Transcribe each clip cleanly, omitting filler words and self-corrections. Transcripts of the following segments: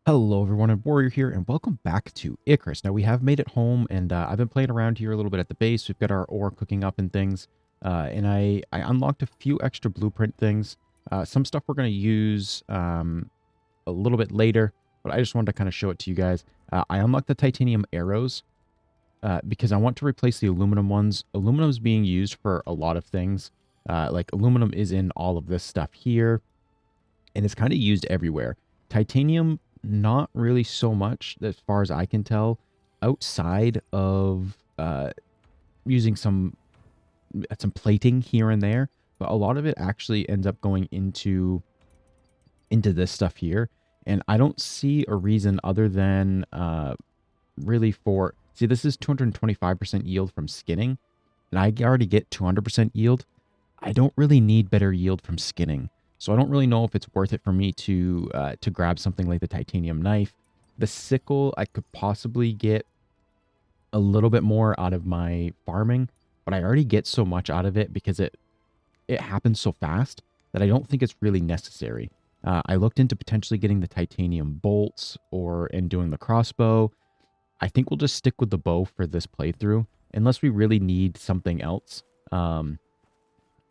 Hello everyone, and Warrior here, and welcome back to Icarus. Now we have made it home, and I've been playing around here a little bit at the base. We've got our ore cooking up and things, and I unlocked a few extra blueprint things. Some stuff we're going to use a little bit later, but I just wanted to kind of show it to you guys. I unlocked the titanium arrows because I want to replace the aluminum ones. Aluminum is being used for a lot of things. Like aluminum is in all of this stuff here, and it's kind of used everywhere. Titanium, not really so much, as far as I can tell, outside of using some plating here and there. But a lot of it actually ends up going into this stuff here, and I don't see a reason other than really for see this is 225% yield from skinning, and I already get 200% yield. I don't really need better yield from skinning. So I don't really know if it's worth it for me to grab something like the titanium knife. The sickle, I could possibly get a little bit more out of my farming, but I already get so much out of it because it happens so fast that I don't think it's really necessary. I looked into potentially getting the titanium bolts and doing the crossbow. I think we'll just stick with the bow for this playthrough, unless we really need something else. The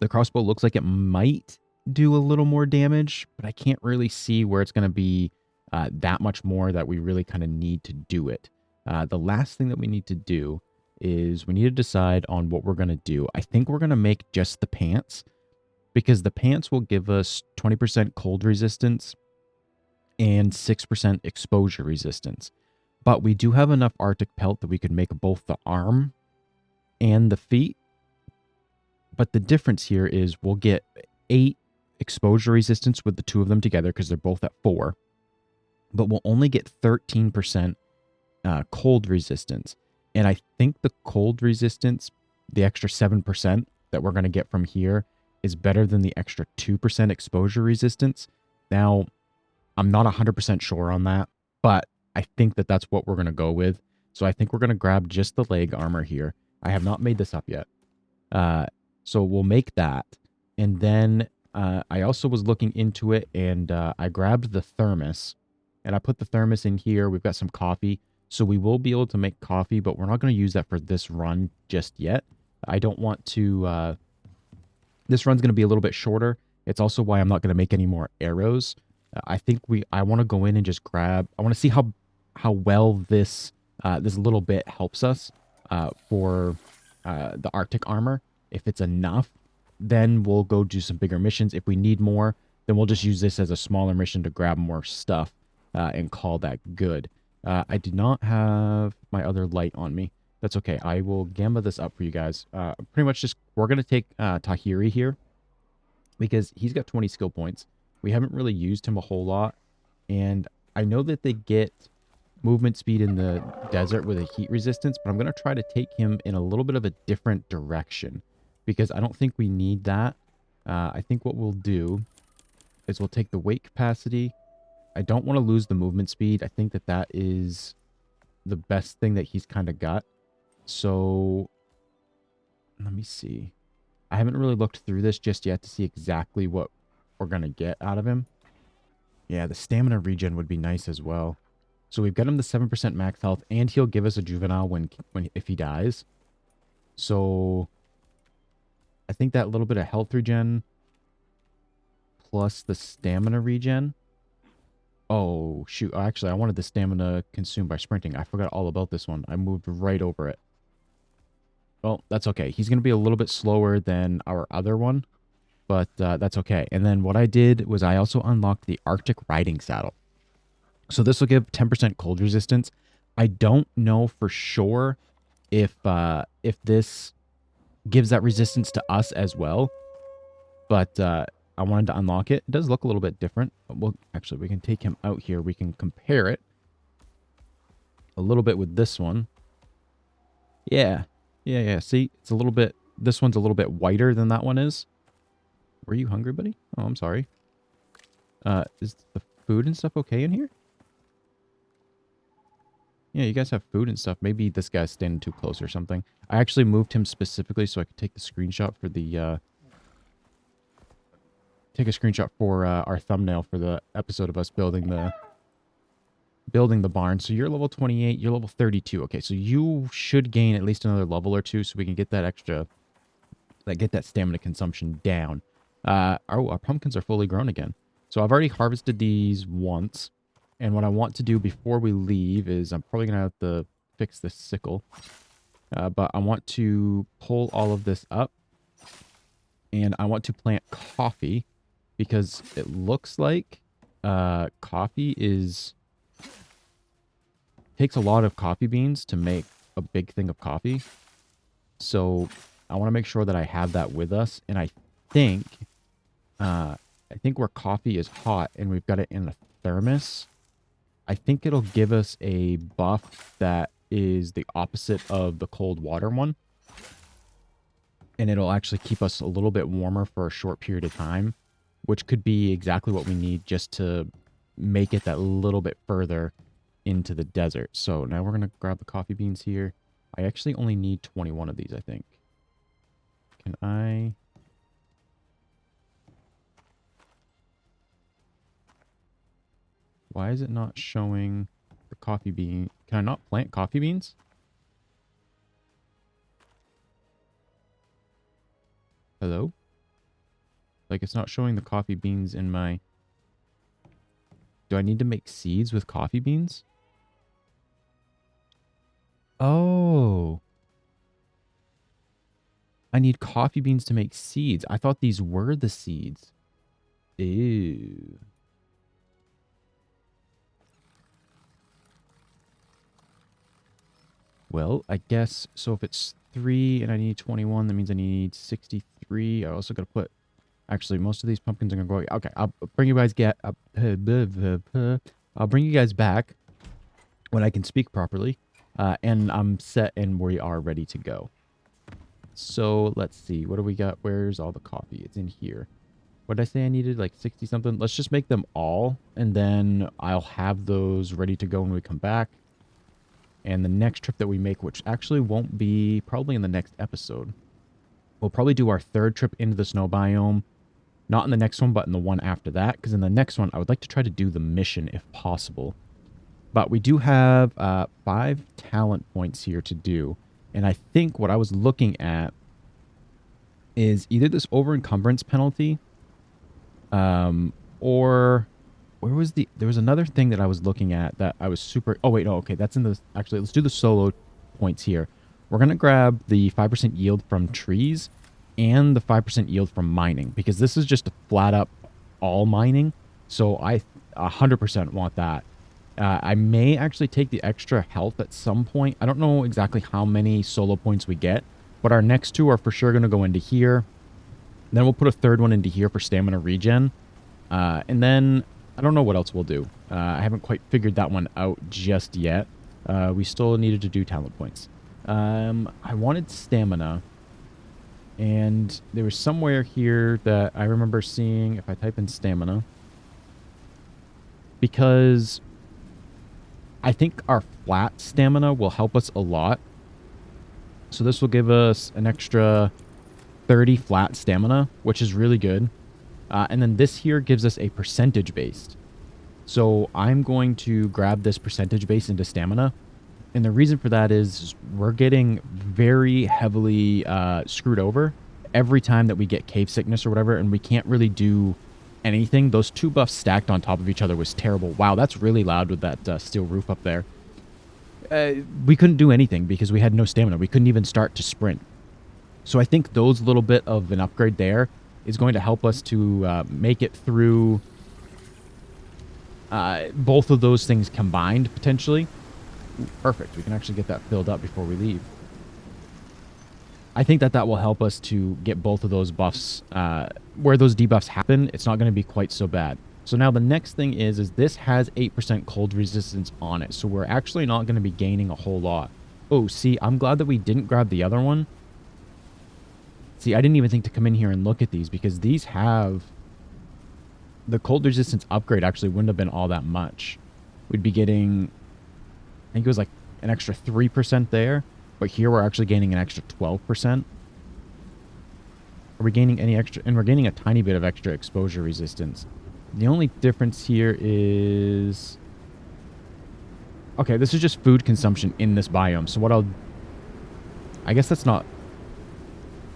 crossbow looks like it might do a little more damage, but I can't really see where it's going to be that much more that we really kind of need to do it. The last thing that we need to do is we need to decide on what we're going to do. I think we're going to make just the pants, because the pants will give us 20% cold resistance and 6% exposure resistance. But we do have enough Arctic pelt that we could make both the arm and the feet. But the difference here is we'll get 8 exposure resistance with the two of them together because they're both at 4. But we'll only get 13% cold resistance. And I think the cold resistance, the extra 7% that we're going to get from here, is better than the extra 2% exposure resistance. Now, I'm not 100% sure on that, but I think that that's what we're going to go with. So I think we're going to grab just the leg armor here. I have not made this up yet. So we'll make that. And then I also was looking into it, and I grabbed the thermos, and I put the thermos in here. We've got some coffee. So we will be able to make coffee, but we're not going to use that for this run just yet. I don't want to... this run's going to be a little bit shorter. It's also why I'm not going to make any more arrows. I think I want to go in and just grab... I want to see how well this little bit helps us for the Arctic armor. If it's enough, then we'll go do some bigger missions. If we need more, then we'll just use this as a smaller mission to grab more stuff and call that good. I did not have my other light on me. That's okay. I will gamma this up for you guys. Pretty much just, we're going to take Tahiri here because he's got 20 skill points. We haven't really used him a whole lot. And I know that they get movement speed in the desert with a heat resistance, but I'm going to try to take him in a little bit of a different direction because I don't think we need that. I think what we'll do is we'll take the weight capacity. I don't want to lose the movement speed. I think that is the best thing that he's kind of got. So let me see. I haven't really looked through this just yet to see exactly what we're going to get out of him. Yeah, the stamina regen would be nice as well. So we've got him the 7% max health, and he'll give us a juvenile if he dies. So I think that little bit of health regen plus the stamina regen. Oh, shoot. Actually, I wanted the stamina consumed by sprinting. I forgot all about this one. I moved right over it. Well, that's okay. He's going to be a little bit slower than our other one, but that's okay. And then what I did was I also unlocked the Arctic riding saddle. So this will give 10% cold resistance. I don't know for sure if this gives that resistance to us as well, but I wanted to unlock it. It does look a little bit different. Well, actually, we can take him out here. We can compare it a little bit with this one. Yeah. See, it's a little bit... This one's a little bit whiter than that one is. Were you hungry, buddy? Oh, I'm sorry. Is the food and stuff okay in here? Yeah, you guys have food and stuff. Maybe this guy's standing too close or something. I actually moved him specifically so I could take the screenshot for the... take a screenshot for our thumbnail for the episode of us building building the barn. So you're level 28, you're level 32. Okay, so you should gain at least another level or two so we can get that extra, like get that stamina consumption down. Oh, our pumpkins are fully grown again. So I've already harvested these once. And what I want to do before we leave is I'm probably going to have to fix this sickle. But I want to pull all of this up. And I want to plant coffee because it looks like coffee takes a lot of coffee beans to make a big thing of coffee. So I want to make sure that I have that with us. And think, I think where coffee is hot and we've got it in a thermos, I think it'll give us a buff that is the opposite of the cold water one. And it'll actually keep us a little bit warmer for a short period of time, which could be exactly what we need just to make it that little bit further into the desert. So now we're going to grab the coffee beans here. I actually only need 21 of these, I think. Can I... Why is it not showing the coffee bean? Can I not plant coffee beans? Hello? Like, it's not showing the coffee beans in my... Do I need to make seeds with coffee beans? Oh. I need coffee beans to make seeds. I thought these were the seeds. Ew. Well, I guess, so if it's 3 and I need 21, that means I need 63. I also got to put, actually, most of these pumpkins are going to go, okay, I'll bring you guys I'll bring you guys back when I can speak properly, and I'm set and we are ready to go. So let's see, what do we got? Where's all the coffee? It's in here. What did I say I needed? Like 60 something? Let's just make them all, and then I'll have those ready to go when we come back. And the next trip that we make, which actually won't be probably in the next episode, we'll probably do our third trip into the snow biome. Not in the next one, but in the one after that. Because in the next one, I would like to try to do the mission if possible. But we do have 5 talent points here to do. And I think what I was looking at is either this over-encumbrance penalty, or... Where was there was another thing that I was looking at that I was super... Oh, wait, no, okay, that's in the... Actually, let's do the solo points here. We're going to grab the 5% yield from trees and the 5% yield from mining, because this is just a flat up all mining. So I 100% want that. I may actually take the extra health at some point. I don't know exactly how many solo points we get, but our next 2 are for sure going to go into here. Then we'll put a third one into here for stamina regen. And then... I don't know what else we'll do. I haven't quite figured that one out just yet. We still needed to do talent points. I wanted stamina. And there was somewhere here that I remember seeing, if I type in stamina. Because I think our flat stamina will help us a lot. So this will give us an extra 30 flat stamina, which is really good. And then this here gives us a percentage based. So I'm going to grab this percentage base into stamina. And the reason for that is we're getting very heavily screwed over every time that we get cave sickness or whatever. And we can't really do anything. Those 2 buffs stacked on top of each other was terrible. Wow, that's really loud with that steel roof up there. We couldn't do anything because we had no stamina. We couldn't even start to sprint. So I think those little bit of an upgrade there is going to help us to make it through both of those things combined, potentially. Ooh, perfect. We can actually get that filled up before we leave. I think that will help us to get both of those buffs. Where those debuffs happen, it's not going to be quite so bad. So now the next thing is this has 8% cold resistance on it. So we're actually not going to be gaining a whole lot. Oh, see, I'm glad that we didn't grab the other one. See, I didn't even think to come in here and look at these because these have... The cold resistance upgrade actually wouldn't have been all that much. We'd be getting... I think it was like an extra 3% there. But here we're actually gaining an extra 12%. Are we gaining any extra... And we're gaining a tiny bit of extra exposure resistance. The only difference here is... Okay, this is just food consumption in this biome. So what I guess it's not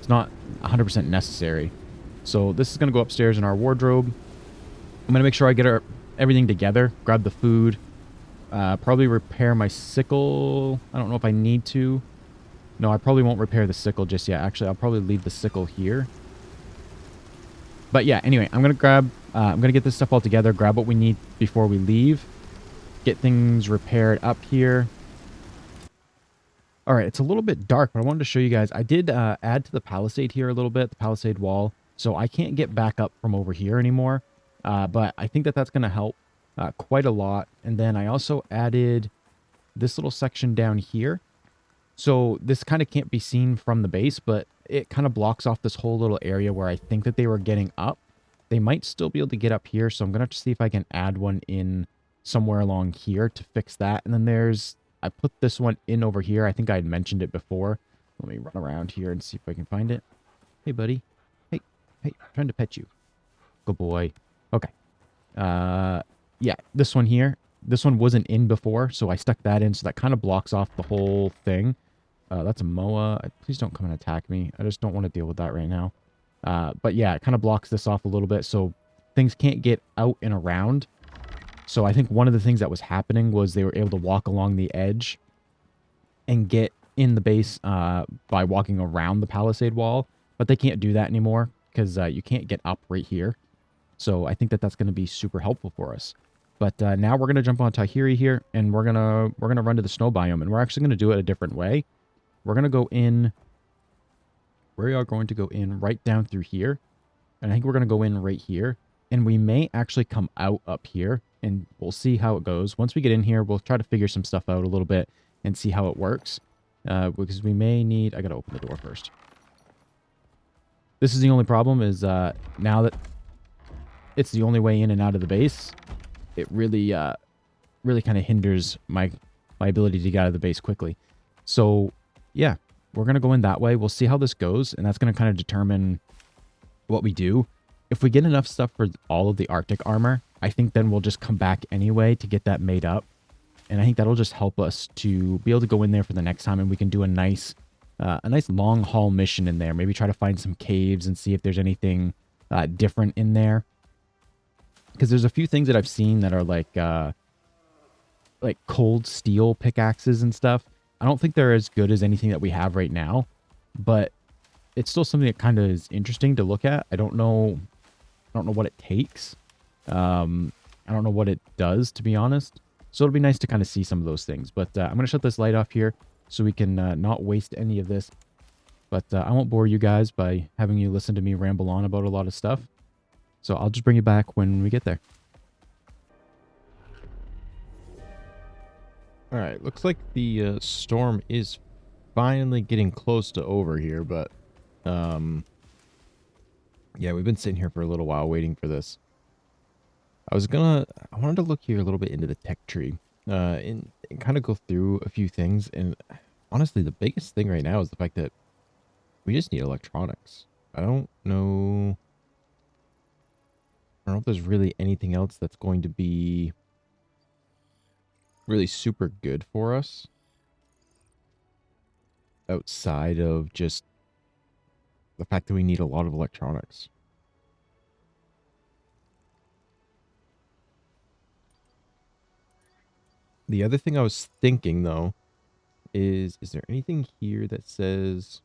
100% necessary. So this is going to go upstairs in our wardrobe. I'm going to make sure I get everything together, grab the food, probably repair my sickle. I don't know if I need to. No, I probably won't repair the sickle just yet. Actually, I'll probably leave the sickle here. But yeah, anyway, I'm going to get this stuff all together, grab what we need before we leave, get things repaired up here. All right, it's a little bit dark, but I wanted to show you guys. I did add to the palisade here a little bit, the palisade wall. So I can't get back up from over here anymore. But I think that that's going to help quite a lot. And then I also added this little section down here. So this kind of can't be seen from the base, but it kind of blocks off this whole little area where I think that they were getting up. They might still be able to get up here. So I'm going to have to see if I can add one in somewhere along here to fix that. And then I put this one in over here. I think I had mentioned it before. Let me run around here and see if I can find it. Hey, buddy. Hey, I'm trying to pet you. Good boy. Okay. Yeah, this one here. This one wasn't in before, so I stuck that in, so that kind of blocks off the whole thing. That's a MOA. Please don't come and attack me. I just don't want to deal with that right now. But yeah, it kind of blocks this off a little bit, so things can't get out and around. So I think one of the things that was happening was they were able to walk along the edge and get in the base by walking around the palisade wall. But they can't do that anymore because you can't get up right here. So I think that that's going to be super helpful for us. But now we're going to jump on Tahiri here, and we're gonna run to the snow biome, and we're actually going to do it a different way. We're going to go in. We are going to go in right down through here, and I think we're going to go in right here, and we may actually come out up here, and we'll see how it goes. Once we get in here, we'll try to figure some stuff out a little bit and see how it works, because we may need. I got to open the door first. This is the only problem is now that it's the only way in and out of the base, it really kind of hinders my ability to get out of the base quickly. So yeah, we're going to go in that way. We'll see how this goes, and that's going to kind of determine what we do. If we get enough stuff for all of the Arctic armor, I think then we'll just come back anyway to get that made up. And I think that'll just help us to be able to go in there for the next time, and we can do a nice long haul mission in there. Maybe try to find some caves and see if there's anything different in there. Because there's a few things that I've seen that are like cold steel pickaxes and stuff. I don't think they're as good as anything that we have right now, but it's still something that kind of is interesting to look at. I don't know what it takes. I don't know what it does, to be honest. So it'll be nice to kind of see some of those things. But I'm going to shut this light off here so we can not waste any of this. But I won't bore you guys by having you listen to me ramble on about a lot of stuff. So I'll just bring you back when we get there. All right, looks like the storm is finally getting close to over here, but yeah, we've been sitting here for a little while waiting for this. I wanted to look here a little bit into the tech tree and kind of go through a few things. And honestly, the biggest thing right now is the fact that we just need electronics. I don't know if there's really anything else that's going to be really super good for us outside of just the fact that we need a lot of electronics. The other thing I was thinking, though, is there anything here that says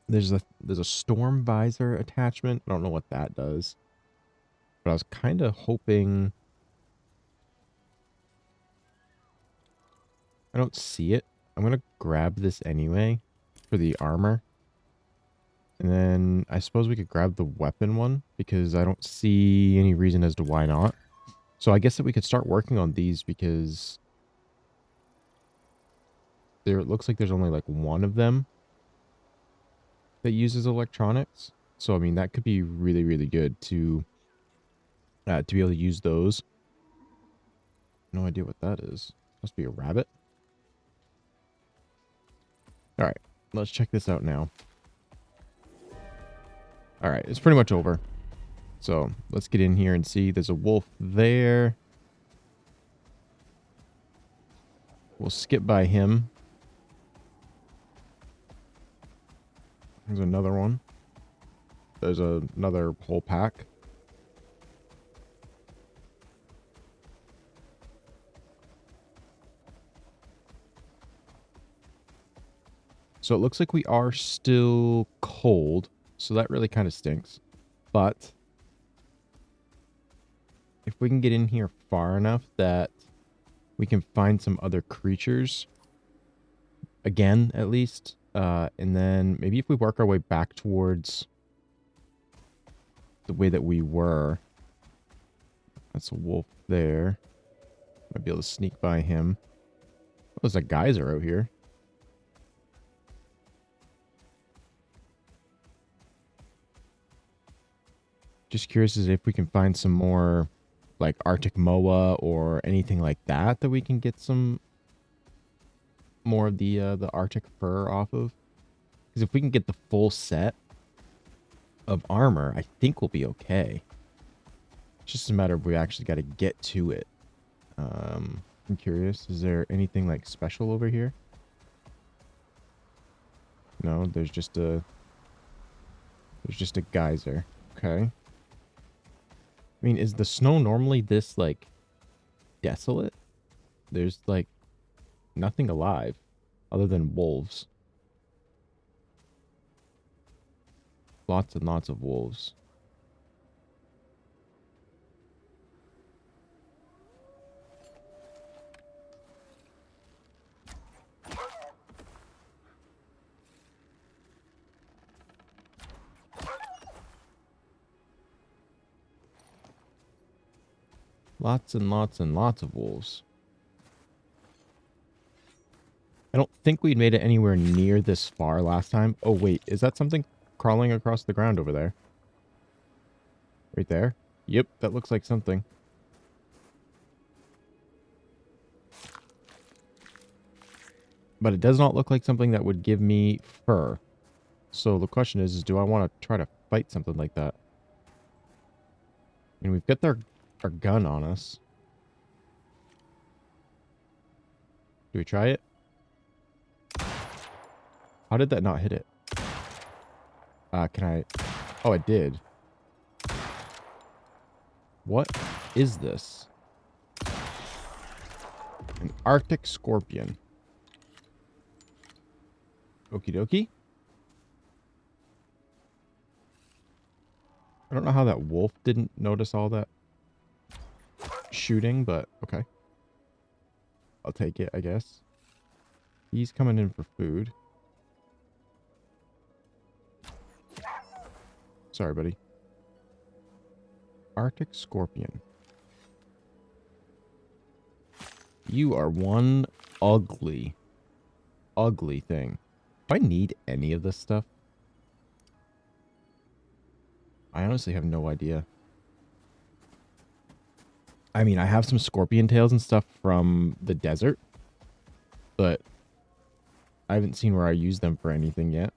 there's a storm visor attachment? I don't know what that does, but I was kind of hoping. I don't see it. I'm going to grab this anyway for the armor. And then I suppose we could grab the weapon one because I don't see any reason as to why not. So I guess that we could start working on these because it looks like there's only like one of them that uses electronics. So I mean that could be really, really good to be able to use those. No idea what that is. Must be a rabbit. All right, let's check this out now. All right, it's pretty much over. So let's get in here and see. There's a wolf there. We'll skip by him. There's another one. There's another whole pack. So it looks like we are still cold. So that really kind of stinks. But if we can get in here far enough that we can find some other creatures. Again, at least. And then maybe if we work our way back towards the way that we were. That's a wolf there. Might be able to sneak by him. Oh, there's a geyser out here. Just curious as if we can find some more like Arctic Moa or anything like that that we can get some more of the Arctic fur off of. Because if we can get the full set of armor, I think we'll be okay. It's just a matter of we actually got to get to it. I'm curious, is there anything like special over here? No, there's just a geyser. Okay. I mean, is the snow normally this like desolate? There's like nothing alive other than wolves. Lots and lots of wolves. Lots and lots and lots of wolves. I don't think we'd made it anywhere near this far last time. Oh, wait. Is that something crawling across the ground over there? Right there? Yep, that looks like something. But it does not look like something that would give me fur. So the question is do I want to try to fight something like that? I mean, we've got our gun on us. Do we try it? How did that not hit it? Can I... Oh, it did. What is this? An Arctic scorpion. Okie dokie. I don't know how that wolf didn't notice all that shooting, but okay. I'll take it, I guess. He's coming in for food. Sorry, buddy. Arctic scorpion. You are one ugly, ugly thing. Do I need any of this stuff? I honestly have no idea. I mean, I have some scorpion tails and stuff from the desert, but I haven't seen where I use them for anything yet.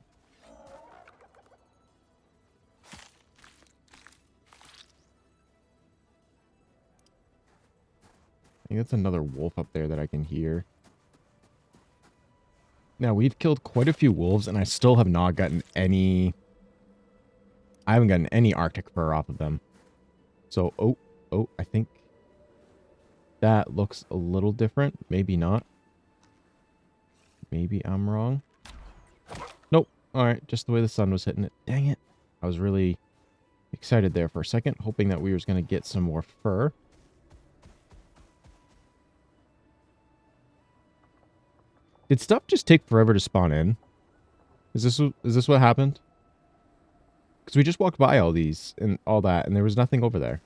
I think that's another wolf up there that I can hear. Now, we've killed quite a few wolves, and I still have not gotten any... I haven't gotten any Arctic fur off of them. So, oh, I think that looks a little different. Maybe not. Maybe I'm wrong. Nope. Alright, just the way the sun was hitting it. Dang it. I was really excited there for a second, hoping that we were going to get some more fur. Did stuff just take forever to spawn in? Is this what happened? Because we just walked by all these and all that, and there was nothing over there.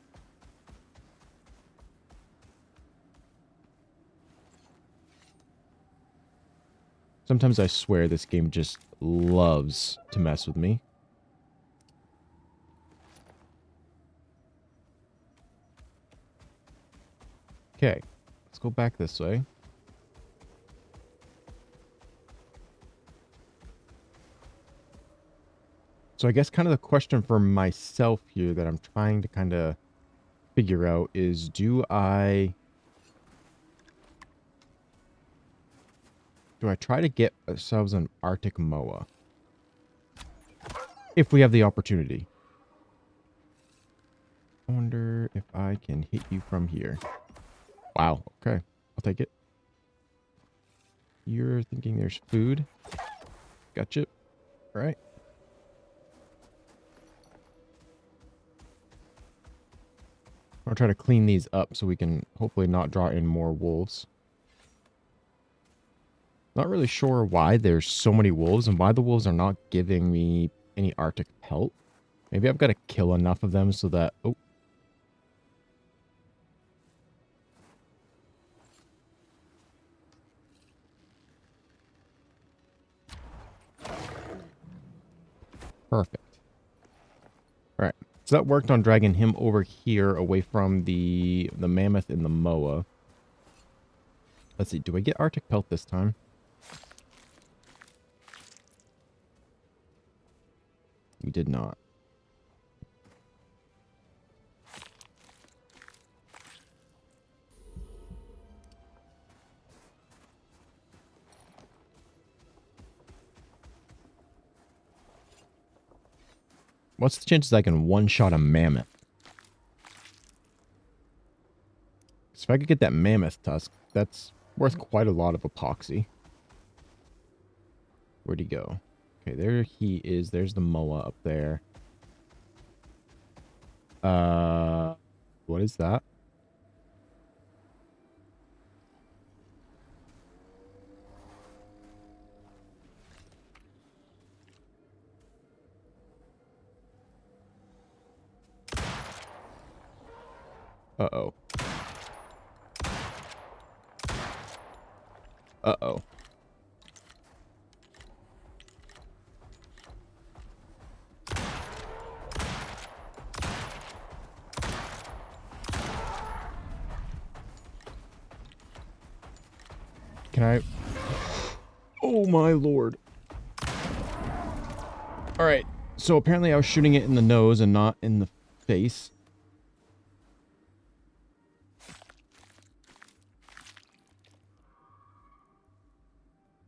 Sometimes I swear this game just loves to mess with me. Okay, let's go back this way. So I guess kind of the question for myself here that I'm trying to kind of figure out is, do I Do I try to get ourselves an Arctic moa? If we have the opportunity. I wonder if I can hit you from here. Wow. Okay. I'll take it. You're thinking there's food. Gotcha. All right. I'll try to clean these up so we can hopefully not draw in more wolves. Not really sure why there's so many wolves and why the wolves are not giving me any Arctic pelt. Maybe I've got to kill enough of them so that... Oh. Perfect. All right. So that worked on dragging him over here away from the mammoth and the moa. Let's see. Do I get Arctic pelt this time? We did not. What's the chances I can one-shot a mammoth? So if I could get that mammoth tusk, that's worth quite a lot of epoxy. Where'd he go? Okay, there he is. There's the moa up there. What is that? Uh-oh. Uh-oh. Can I... Oh my lord. Alright. So apparently I was shooting it in the nose and not in the face.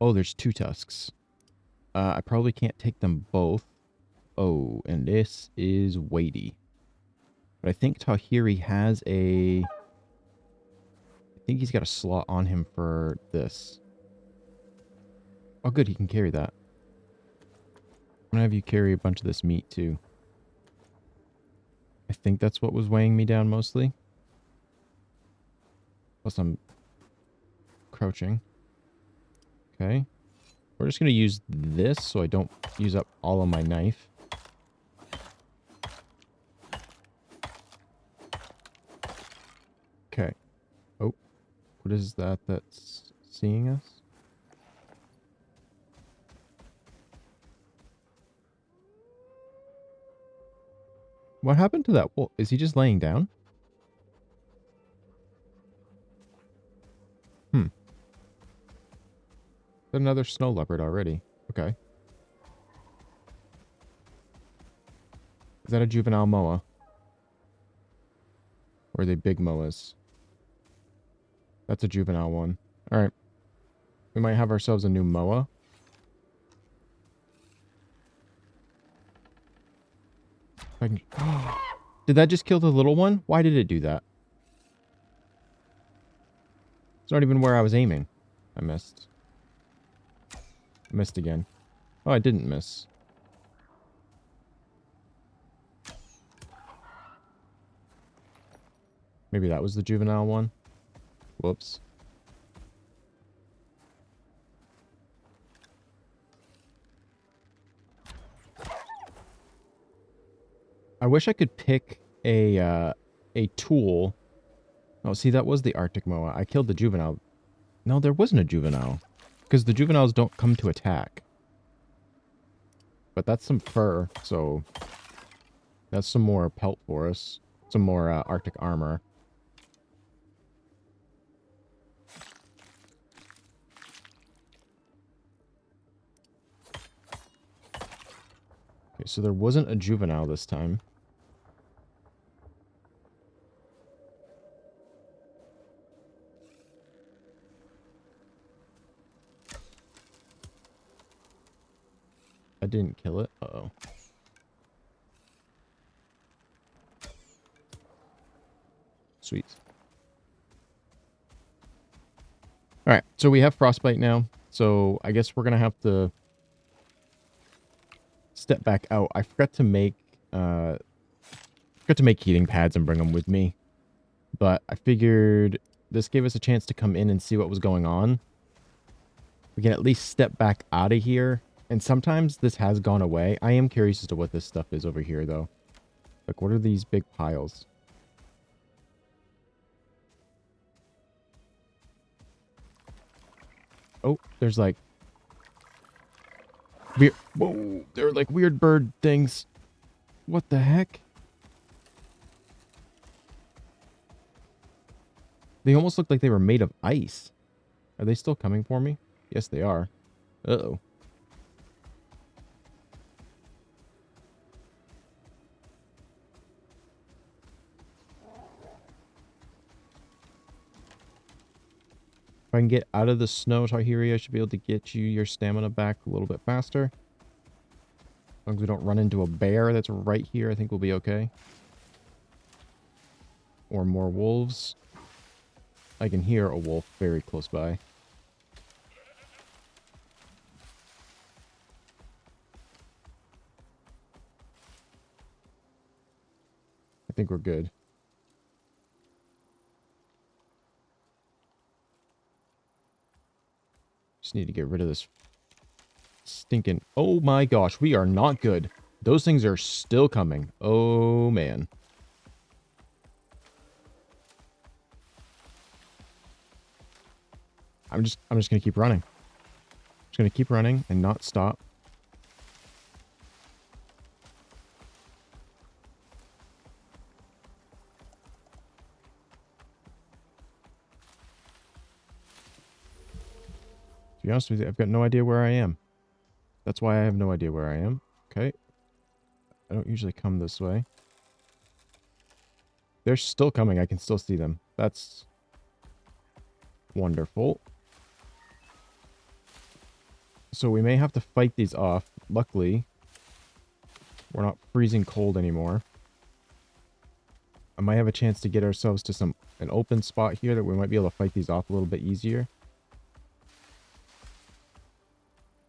Oh, there's two tusks. I probably can't take them both. Oh, and this is weighty. But I think Tahiri has a... I think he's got a slot on him for this. Oh, good. He can carry that. I'm gonna have you carry a bunch of this meat, too. I think that's what was weighing me down mostly. Plus I'm crouching. Okay. We're just gonna use this so I don't use up all of my knife. Okay. Oh. What is that that's seeing us? What happened to that wolf? Is he just laying down? Hmm. Another snow leopard already. Okay. Is that a juvenile moa? Or are they big moas? That's a juvenile one. Alright. We might have ourselves a new moa. I can... Did that just kill the little one? Why did it do that? It's not even where I was aiming. I missed. I missed again. Oh, I didn't miss. Maybe that was the juvenile one. Whoops. I wish I could pick a tool. Oh, see, that was the Arctic moa. I killed the juvenile. No, there wasn't a juvenile. Because the juveniles don't come to attack. But that's some fur, so... That's some more pelt for us. Some more Arctic armor. Okay, so there wasn't a juvenile this time. I didn't kill it. Uh-oh. Sweet. All right, so we have frostbite now. So I guess we're gonna have to step back out. I forgot to make heating pads and bring them with me, but I figured this gave us a chance to come in and see what was going on. We can at least step back out of here. And sometimes this has gone away. I am curious as to what this stuff is over here, though. Like, what are these big piles? Oh, there's like... weird... Whoa, they're like weird bird things. What the heck? They almost look like they were made of ice. Are they still coming for me? Yes, they are. Uh-oh. If I can get out of the snow, Tahiri, I should be able to get you your stamina back a little bit faster. As long as we don't run into a bear that's right here, I think we'll be okay. Or more wolves. I can hear a wolf very close by. I think we're good. Just need to get rid of this stinking... Oh my gosh, we are not good. Those things are still coming. Oh man. I'm just gonna keep running. Just gonna keep running and not stop. To be honest with you, I've got no idea where I am. That's why I have no idea where I am. Okay. I don't usually come this way. They're still coming. I can still see them. That's wonderful. So we may have to fight these off. Luckily, we're not freezing cold anymore. I might have a chance to get ourselves to an open spot here that we might be able to fight these off a little bit easier.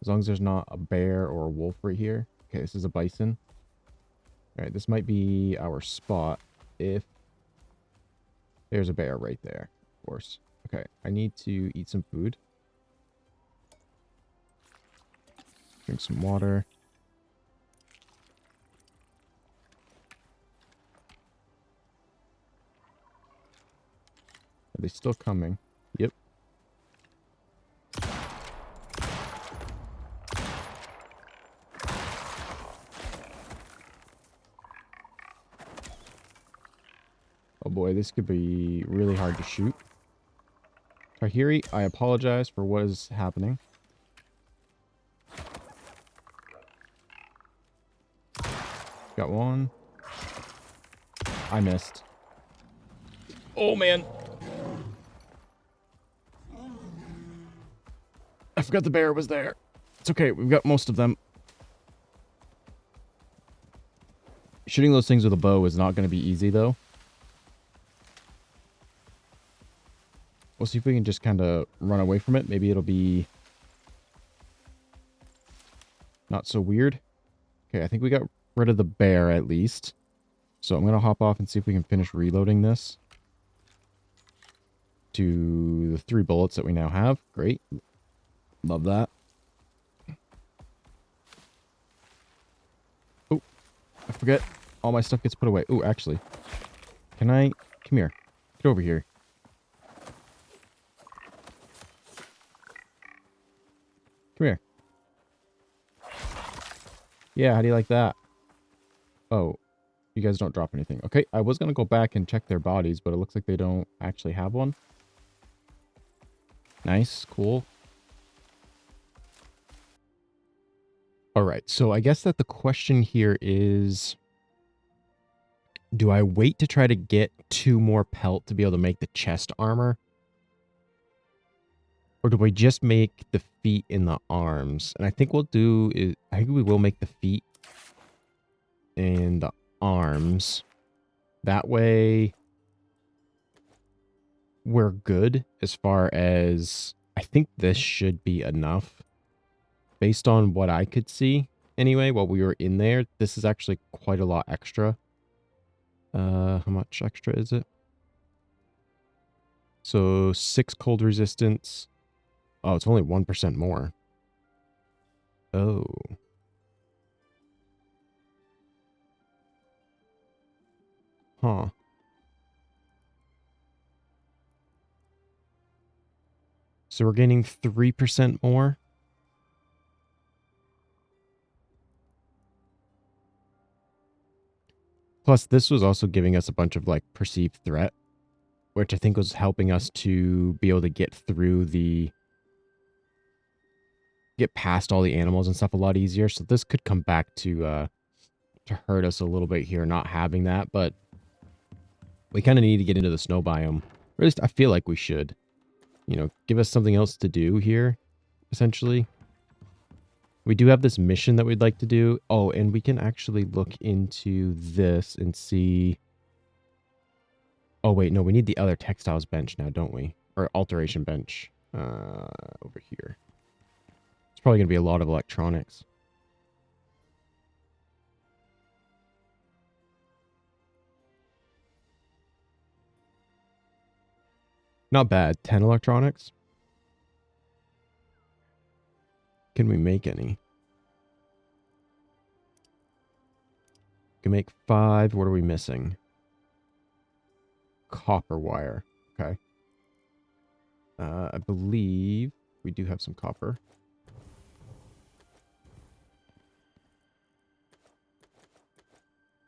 As long as there's not a bear or a wolf right here. Okay, this is a bison. All right, this might be our spot if there's a bear right there, of course. Okay, I need to eat some food. Drink some water. Are they still coming? Yep. Oh boy, this could be really hard to shoot. Tahiri, I apologize for what is happening. Got one. I missed. Oh man. I forgot the bear was there. It's okay, we've got most of them. Shooting those things with a bow is not going to be easy, though. We'll see if we can just kind of run away from it. Maybe it'll be not so weird. Okay, I think we got rid of the bear, at least. So I'm going to hop off and see if we can finish reloading this. To the 3 bullets that we now have. Great. Love that. Oh, I forget. All my stuff gets put away. Oh, actually. Can I... Come here. Get over here. Come here. Yeah, how do you like that? Oh, you guys don't drop anything. Okay, I was going to go back and check their bodies, but it looks like they don't actually have one. Nice, cool. All right, so I guess that the question here is, do I wait to try to get 2 more pelt to be able to make the chest armor? Or do we just make the feet and the arms? And I think I think we will make the feet and the arms. That way we're good as far as I think this should be enough based on what I could see. Anyway, while we were in there, this is actually quite a lot extra. How much extra is it? So 6 cold resistance. Oh, it's only 1% more. Oh. Huh. So we're gaining 3% more. Plus, this was also giving us a bunch of like perceived threat, which I think was helping us to be able to get get past all the animals and stuff a lot easier. So this could come back to hurt us a little bit here, not having that, but we kind of need to get into the snow biome. Or at least I feel like we should. You know, give us something else to do here, essentially. We do have this mission that we'd like to do. Oh, and we can actually look into this and see. Oh, wait, no, we need the other textiles bench now, don't we? Or alteration bench over here. It's probably going to be a lot of electronics. Not bad. 10 electronics. Can we make any? Can make 5. What are we missing? Copper wire. Okay. I believe we do have some copper.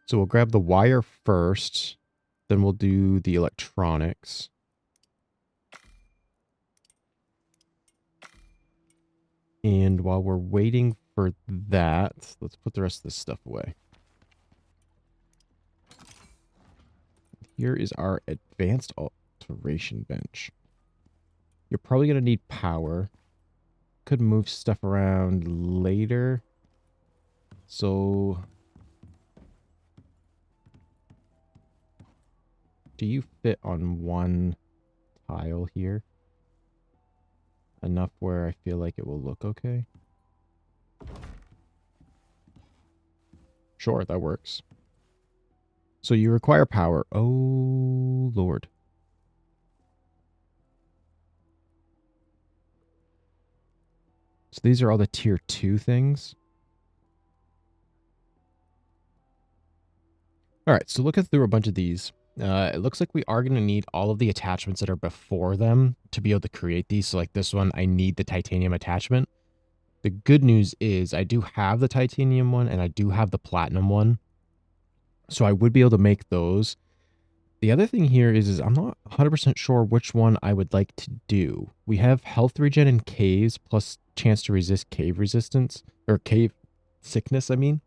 So we'll grab the wire first. Then we'll do the electronics. And while we're waiting for that, let's put the rest of this stuff away. Here is our advanced alteration bench. You're probably going to need power. Could move stuff around later. So, do you fit on one tile here? Enough where I feel like it will look okay? Sure, that works. So you require power. Oh, Lord. So these are all the tier 2 things. All right, so looking through a bunch of these, it looks like we are going to need all of the attachments that are before them to be able to create these. So like this one, I need the titanium attachment. The good news is I do have the titanium one and I do have the platinum one. So I would be able to make those. The other thing here is I'm not 100% sure which one I would like to do. We have health regen in caves plus chance to resist cave resistance or cave sickness, I mean.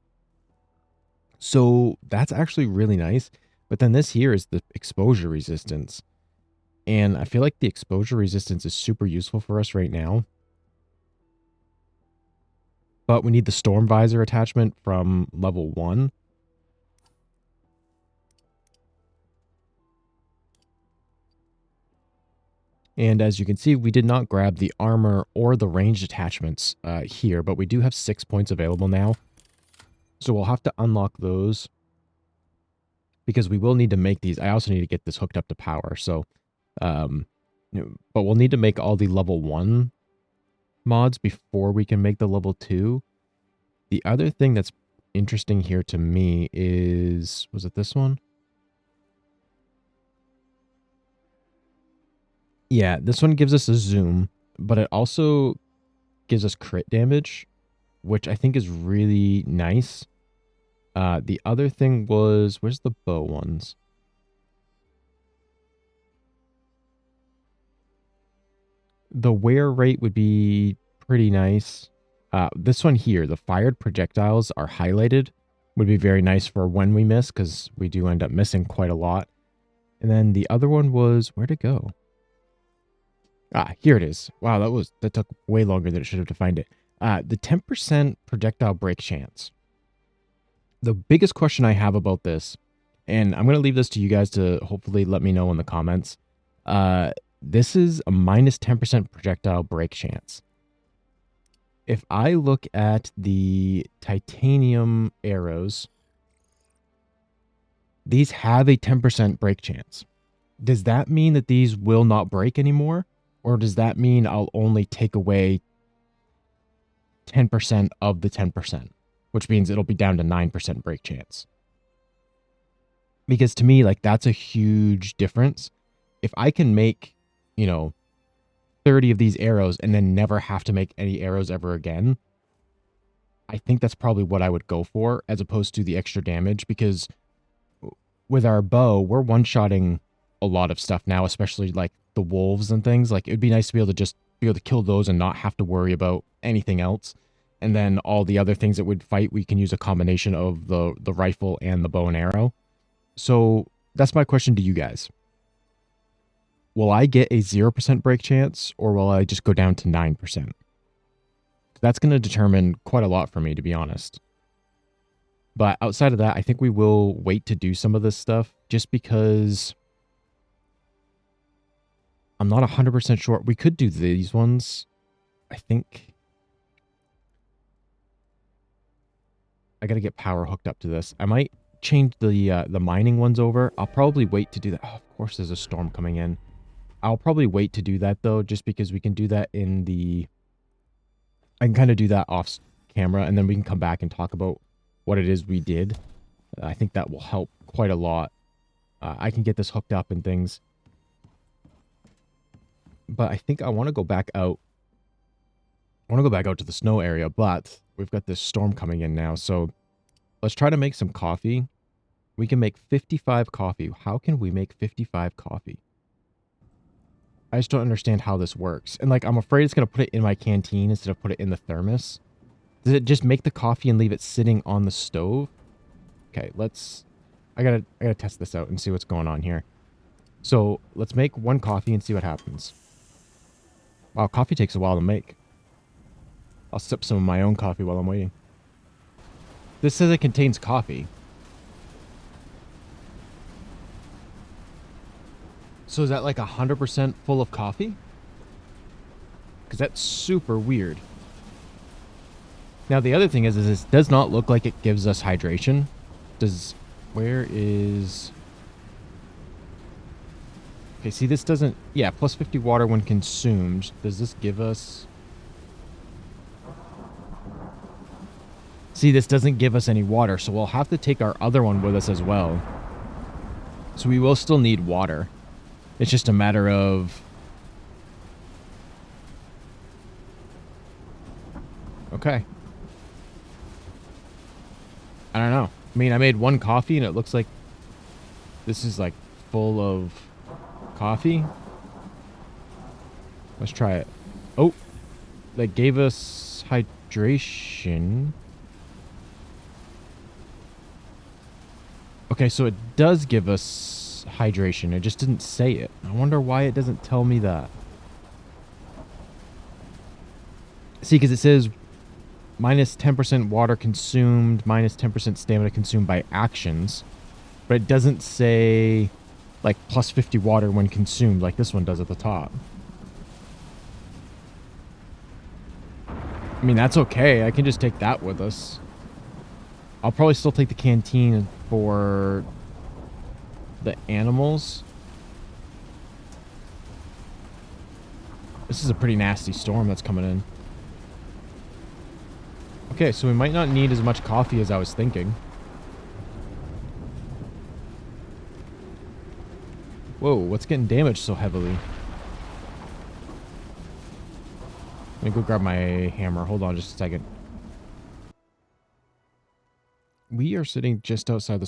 So that's actually really nice. But then this here is the exposure resistance. And I feel like the exposure resistance is super useful for us right now. But we need the storm visor attachment from level 1. And as you can see, we did not grab the armor or the ranged attachments here, but we do have 6 points available now. So we'll have to unlock those because we will need to make these. I also need to get this hooked up to power. So, but we'll need to make all the level 1 mods before we can make the level 2. The other thing that's interesting here to me is, was it this one? Yeah, this one gives us a zoom, but it also gives us crit damage, which I think is really nice. The other thing was, where's the bow ones? The wear rate would be pretty nice. This one here, the fired projectiles are highlighted, would be very nice for when we miss, because we do end up missing quite a lot. And then the other one was, where'd it go? Ah, here it is. Wow, that took way longer than it should have to find it. The 10% projectile break chance. The biggest question I have about this, and I'm gonna leave this to you guys to hopefully let me know in the comments. This is a minus 10% projectile break chance. If I look at the titanium arrows, these have a 10% break chance. Does that mean that these will not break anymore? Or does that mean I'll only take away 10% of the 10%, which means it'll be down to 9% break chance? Because to me, like, that's a huge difference. If I can make, you know, 30 of these arrows and then never have to make any arrows ever again, I think that's probably what I would go for as opposed to the extra damage, because with our bow, we're one-shotting a lot of stuff now, especially like the wolves and things. Like, it'd be nice to be able to just be able to kill those and not have to worry about anything else. And then all the other things that would fight, we can use a combination of the rifle and the bow and arrow. So that's my question to you guys. Will I get a 0% break chance, or will I just go down to 9%? That's going to determine quite a lot for me, to be honest. But outside of that, I think we will wait to do some of this stuff just because I'm not 100% sure. We could do these ones. I think I got to get power hooked up to this. I might change the mining ones over. I'll probably wait to do that. Oh, of course, there's a storm coming in. I'll probably wait to do that, though, just because we can do that in the... I can kind of do that off camera, and then we can come back and talk about what it is we did. I think that will help quite a lot. I can get this hooked up and things. But I think I want to go back out. I want to go back out to the snow area, but we've got this storm coming in now. So let's try to make some coffee. We can make 55 coffee. How can we make 55 coffee? I just don't understand how this works. And like, I'm afraid it's going to put it in my canteen instead of put it in the thermos. Does it just make the coffee and leave it sitting on the stove? Okay, I gotta test this out and see what's going on here. So let's make one coffee and see what happens. Wow, coffee takes a while to make. I'll sip some of my own coffee while I'm waiting. This says it contains coffee. So is that like 100% full of coffee? Because that's super weird. Now the other thing is this does not look like it gives us hydration. Where is... Okay, see, this doesn't... Yeah, plus 50 water when consumed. Does this give us... See, this doesn't give us any water, so we'll have to take our other one with us as well. So we will still need water. It's just a matter of... Okay. I don't know. I mean, I made one coffee and it looks like this is like full of coffee. Let's try it. Oh, that gave us hydration. Okay, so it does give us hydration. It just didn't say it. I wonder why it doesn't tell me that. See, because it says minus 10% water consumed, minus 10% stamina consumed by actions. But it doesn't say, like, plus 50 water when consumed, like this one does at the top. I mean, that's okay. I can just take that with us. I'll probably still take the canteen for the animals. This is a pretty nasty storm that's coming in. Okay, so we might not need as much coffee as I was thinking. Whoa, what's getting damaged so heavily? Let me go grab my hammer. Hold on just a second. We are sitting just outside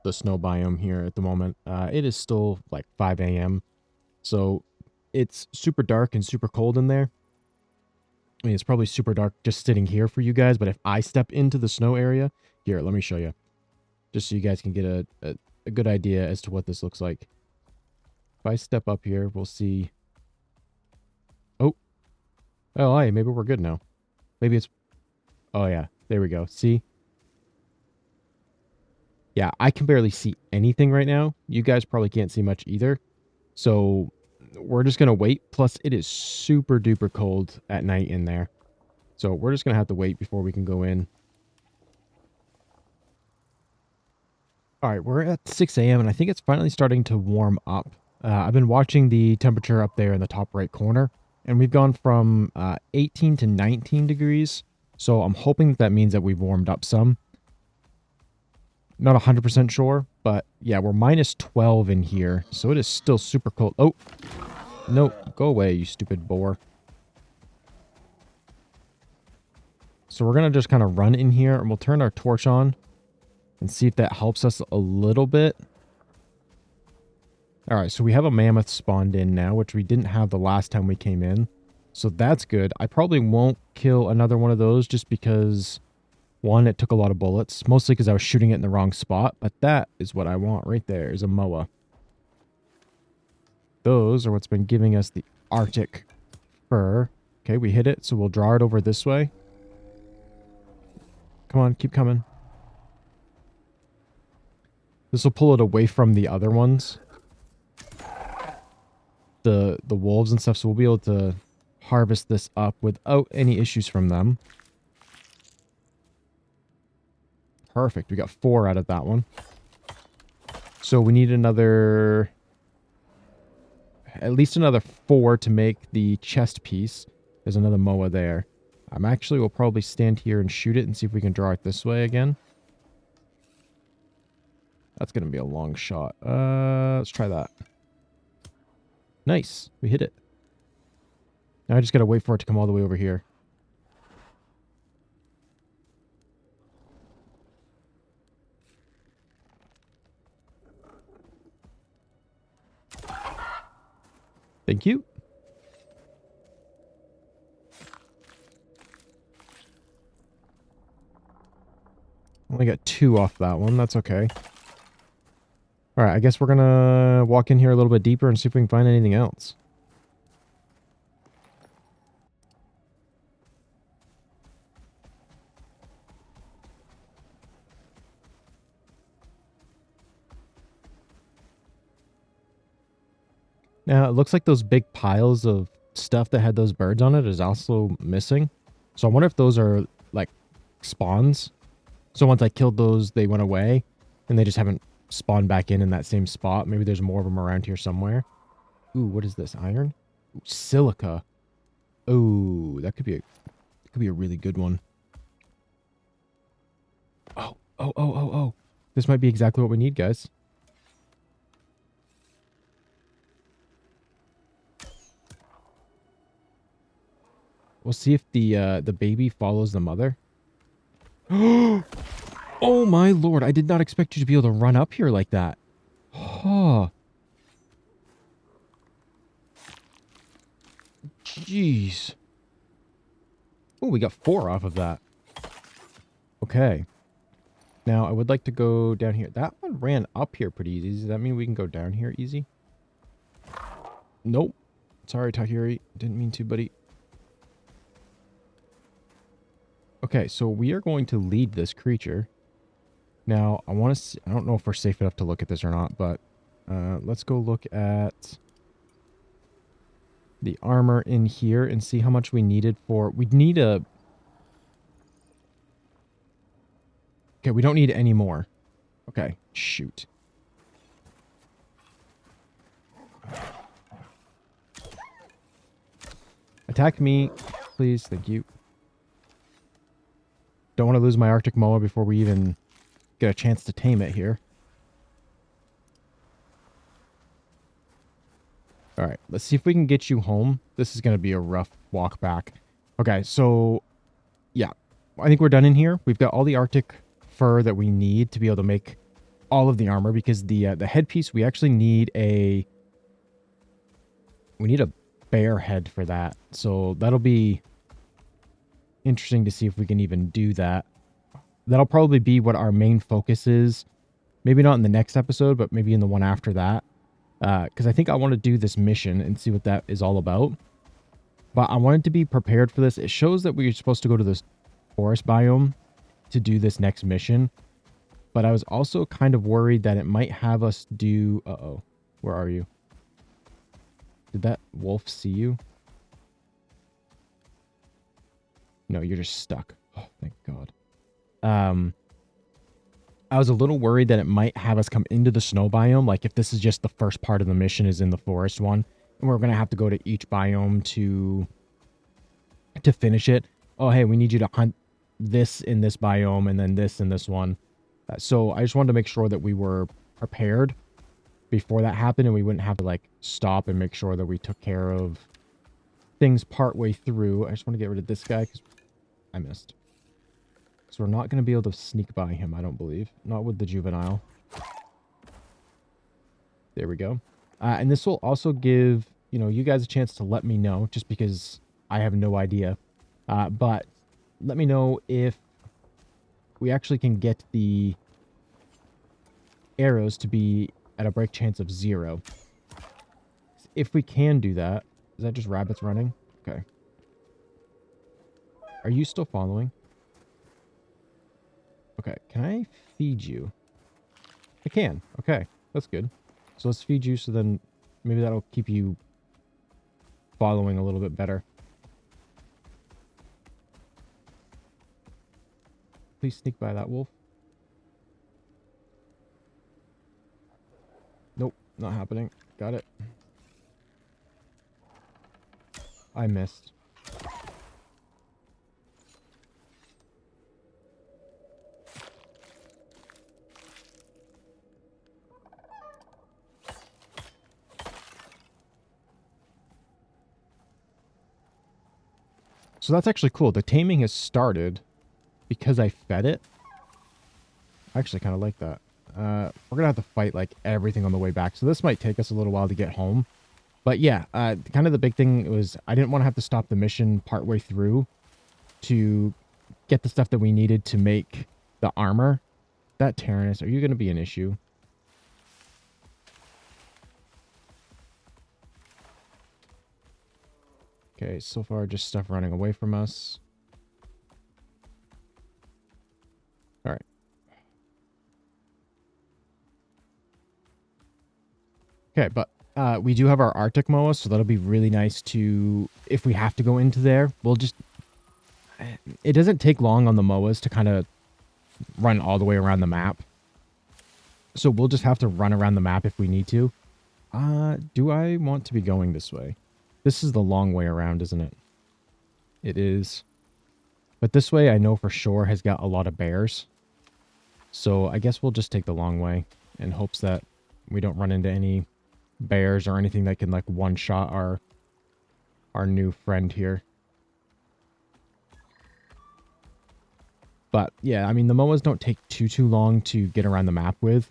the snow biome here at the moment. It is still like 5 a.m. So it's super dark and super cold in there. I mean, it's probably super dark just sitting here for you guys, but if I step into the snow area, here, let me show you. Just so you guys can get a good idea as to what this looks like. If I step up here, we'll see. Oh, hey, maybe we're good now. Maybe it's... Oh, yeah. There we go. See? Yeah, I can barely see anything right now. You guys probably can't see much either. So we're just going to wait. Plus, it is super duper cold at night in there. So we're just going to have to wait before we can go in. All right, we're at 6 a.m. and I think it's finally starting to warm up. I've been watching the temperature up there in the top right corner, and we've gone from 18 to 19 degrees. So I'm hoping that means that we've warmed up some. Not 100% sure, but yeah, we're minus 12 in here. So it is still super cold. Oh, no, go away, you stupid boar. So we're going to just kind of run in here and we'll turn our torch on and see if that helps us a little bit. All right, so we have a mammoth spawned in now, which we didn't have the last time we came in. So that's good. I probably won't kill another one of those just because, one, it took a lot of bullets, mostly because I was shooting it in the wrong spot, but that is what I want right there, is a MOA. Those are what's been giving us the Arctic fur. Okay, we hit it, so we'll draw it over this way. Come on, keep coming. This will pull it away from the other ones. The wolves and stuff, so we'll be able to harvest this up without any issues from them. Perfect. We got 4 out of that one. So we need another... at least another 4 to make the chest piece. There's another MOA there. Actually will probably stand here and shoot it and see if we can draw it this way again. That's going to be a long shot. Let's try that. Nice. We hit it. Now I just got to wait for it to come all the way over here. Thank you. Only got 2 off that one. That's okay. All right, I guess we're going to walk in here a little bit deeper and see if we can find anything else. Now, it looks like those big piles of stuff that had those birds on it is also missing. So I wonder if those are, like, spawns. So once I killed those, they went away, and they just haven't spawned back in that same spot. Maybe there's more of them around here somewhere. Ooh, what is this? Iron? Ooh, silica. Ooh, that could be a really good one. Oh. This might be exactly what we need, guys. We'll see if the baby follows the mother. Oh my lord, I did not expect you to be able to run up here like that. Oh. Jeez. Oh, we got 4 off of that. Okay. Now, I would like to go down here. That one ran up here pretty easy. Does that mean we can go down here easy? Nope. Sorry, Tahiri. Didn't mean to, buddy. Okay, so we are going to lead this creature. Now, I want to see, I don't know if we're safe enough to look at this or not, but let's go look at the armor in here and see how much we needed for... We'd need a... Okay, we don't need any more. Okay, shoot. Attack me, please. Thank you. Don't want to lose my Arctic Moa before we even get a chance to tame it here. All right, let's see if we can get you home. This is going to be a rough walk back. Okay, so yeah, I think we're done in here. We've got all the Arctic fur that we need to be able to make all of the armor, because the headpiece, we actually need a bear head for that. So that'll be interesting to see if we can even do that. That'll probably be what our main focus is. Maybe not in the next episode, but maybe in the one after that. Because I think I want to do this mission and see what that is all about. But I wanted to be prepared for this. It shows that we're supposed to go to this forest biome to do this next mission. But I was also kind of worried that it might have us do... Uh-oh. Where are you? Did that wolf see you? No, you're just stuck. Oh, thank God. I was a little worried that it might have us come into the snow biome. Like if this is just the first part of the mission is in the forest one, and we're going to have to go to each biome to finish it. Oh, hey, we need you to hunt this in this biome and then this in this one. So I just wanted to make sure that we were prepared before that happened and we wouldn't have to like stop and make sure that we took care of things partway through. I just want to get rid of this guy because I missed. So we're not going to be able to sneak by him, I don't believe. Not with the juvenile. There we go. And this will also give, you know, you guys a chance to let me know, just because I have no idea. But let me know if we actually can get the arrows to be at a break chance of 0. If we can do that, is that just rabbits running? Okay. Are you still following? Okay, can I feed you? I can. Okay, that's good. So let's feed you, so then maybe that'll keep you following a little bit better. Please sneak by that wolf. Nope, not happening. Got it. I missed. So that's actually cool. The taming has started because I fed it. I actually kind of like that. We're going to have to fight like everything on the way back. So this might take us a little while to get home. But yeah, kind of the big thing was I didn't want to have to stop the mission partway through to get the stuff that we needed to make the armor. That Tyrannus, are you going to be an issue? Okay, so far just stuff running away from us. All right. Okay, but we do have our Arctic Moa, so that'll be really nice to, if we have to go into there, we'll just, it doesn't take long on the Moas to kind of run all the way around the map. So we'll just have to run around the map if we need to. Do I want to be going this way? This is the long way around, isn't it? It is. But this way I know for sure has got a lot of bears. So I guess we'll just take the long way in hopes that we don't run into any bears or anything that can like one-shot our new friend here. But yeah, I mean, the MOAs don't take too long to get around the map with.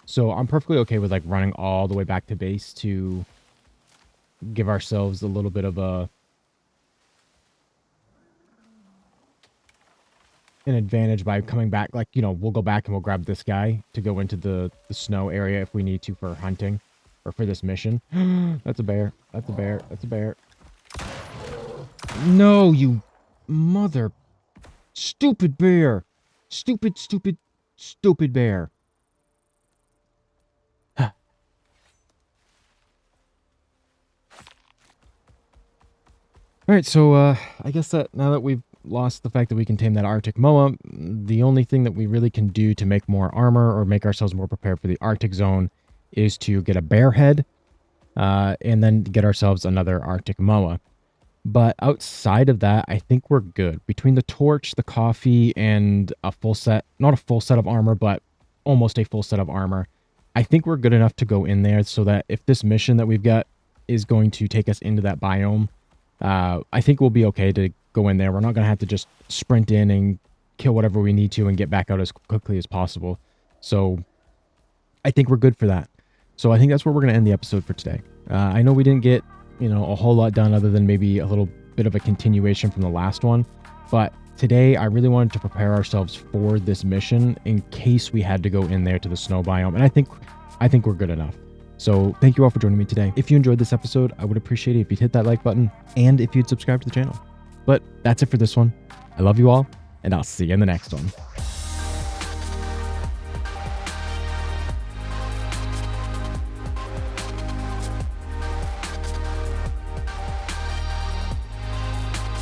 So I'm perfectly okay with like running all the way back to base to give ourselves a little bit of an advantage by coming back. Like, you know, we'll go back and we'll grab this guy to go into the snow area if we need to for hunting or for this mission. That's a bear. That's a bear. That's a bear. No, you mother... Stupid bear. Stupid bear. Huh. Alright, so I guess that now that we've lost the fact that we can tame that Arctic Moa, the only thing that we really can do to make more armor or make ourselves more prepared for the Arctic zone is to get a bear head and then get ourselves another Arctic Moa. But outside of that, I think we're good. Between the torch, the coffee, and a full set, not a full set of armor, but almost a full set of armor, I think we're good enough to go in there so that if this mission that we've got is going to take us into that biome, I think we'll be okay to go in there. We're not going to have to just sprint in and kill whatever we need to and get back out as quickly as possible. So I think we're good for that. So I think that's where we're going to end the episode for today. I know we didn't get, you know, a whole lot done other than maybe a little bit of a continuation from the last one. But today I really wanted to prepare ourselves for this mission in case we had to go in there to the snow biome. And I think we're good enough. So thank you all for joining me today. If you enjoyed this episode, I would appreciate it if you'd hit that like button and if you'd subscribe to the channel. But that's it for this one. I love you all, and I'll see you in the next one.